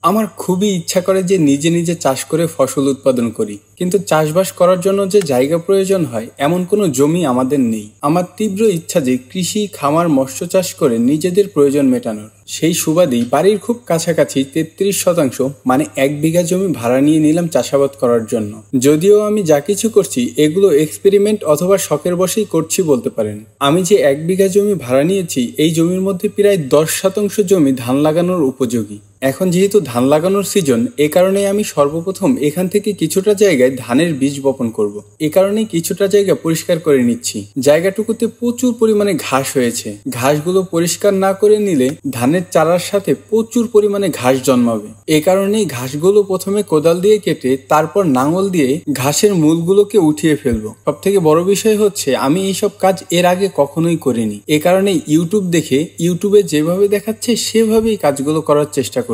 আমার খুবই ইচ্ছা করে যে নিজে নিজে চাষ করে ফসল উৎপাদন করি, কিন্তু চাষবাস করার জন্য যে জায়গা প্রয়োজন হয় এমন কোনো জমি আমাদের নেই। আমার তীব্র ইচ্ছা যে কৃষি, খামার, মৎস্য চাষ করে নিজেদের প্রয়োজন মেটানোর। সেই সুবাদেই বাড়ির খুব কাছাকাছি 33% মানে 1 বিঘা জমি ভাড়া নিয়ে নিলাম চাষাবাদ করার জন্য। যদিও আমি যা কিছু করছি এগুলো এক্সপেরিমেন্ট অথবা শখের বশেই করছি বলতে পারেন। আমি যে 1 বিঘা জমি ভাড়া নিয়েছি এই জমির মধ্যে প্রায় 10% জমি ধান লাগানোর উপযোগী। এখন যেহেতু ধান লাগানোর সিজন, এ কারণে আমি সর্বপ্রথম এখান থেকে কিছুটা জায়গায় ধানের বীজ বপন করব। এ কারণে কিছুটা জায়গা পরিষ্কার করে নিচ্ছি। জায়গাটুকুতে প্রচুর পরিমাণে ঘাস হয়েছে। ঘাসগুলো পরিষ্কার না করে নিলে ধানের চারার সাথে প্রচুর পরিমাণে ঘাস জন্মাবে। এ কারণেই ঘাসগুলো প্রথমে কোদাল দিয়ে কেটে তারপর লাঙল দিয়ে ঘাসের মূলগুলোকে উঠিয়ে ফেলবো। সব থেকে বড় বিষয় হচ্ছে আমি এইসব কাজ এর আগে কখনোই করিনি। এ কারণে ইউটিউব দেখে ইউটিউবে যেভাবে দেখাচ্ছে সেভাবেই কাজগুলো করার চেষ্টা করছি।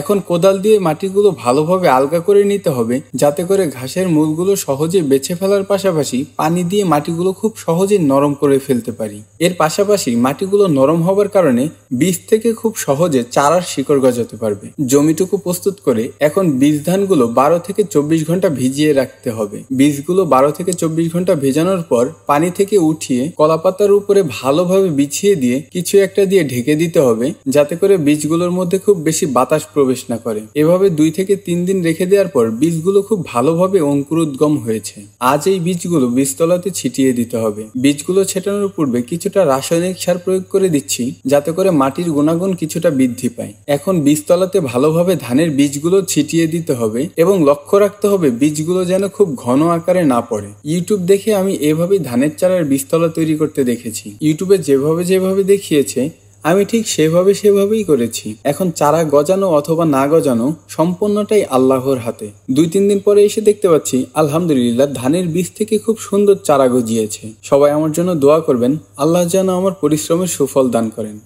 এখন কোদাল দিয়ে মাটিগুলো ভালোভাবে আলগা করে নিতে হবে, যাতে করে ঘাসের মূলগুলো সহজে বেছে ফেলার পাশাপাশি পানি দিয়ে মাটিগুলো খুব সহজে নরম করে ফেলতে পারি। এর পাশাপাশি মাটিগুলো নরম হবার কারণে বীজ থেকে খুব সহজে চারার শিকড় গজাতে পারবে। জমিটুকু প্রস্তুত করে এখন বীজ ধানগুলো 12 থেকে 24 ঘন্টা ভিজিয়ে রাখতে হবে। বীজগুলো 12 থেকে 24 ঘন্টা ভেজানোর পর পানি থেকে উঠিয়ে কলাপাতার উপরে ভালোভাবে বিছিয়ে দিয়ে কিছু একটা দিয়ে ঢেকে দিতে হবে, যাতে করে বীজগুলোর মধ্যে খুব বেশি বাতাস প্রবেশ না করে। এভাবে 2 থেকে 3 দিন রেখে দেওয়ার পর বীজগুলো খুব ভালোভাবে অঙ্কুরোদ্গম হয়েছে। আজ এই বীজগুলো বীজতলাতে ছিটিয়ে দিতে হবে। বীজগুলো ছেটানোর পূর্বে কিছুটা রাসায়নিক সার প্রয়োগ করে দিচ্ছি, যাতে করে মাটির গুণাগুণ কিছুটা বৃদ্ধি পায়। এখন বীজতলাতে ভালোভাবে ধানের বীজগুলো ছিটিয়ে দিতে হবে এবং লক্ষ্য রাখতে হবে বীজগুলো যেন খুব ঘন আকারে না পড়ে। ইউটিউব দেখে আমি এভাবেই ধানের চারার বীজতলা তৈরি করতে দেখেছি। ইউটিউবে যেভাবে দেখিয়েছে আমি ঠিক সেভাবেই করেছি। এখন চারা গজানো অথবা না গজানো সম্পূর্ণটাই আল্লাহর হাতে। 2-3 দিন পরে এসে দেখতে পাচ্ছি আলহামদুলিল্লাহ ধানের বীজ থেকে খুব সুন্দর চারা গজিয়েছে। সবাই আমার জন্য দোয়া করবেন, আল্লাহ যেন আমার পরিশ্রমের সুফল দান করেন।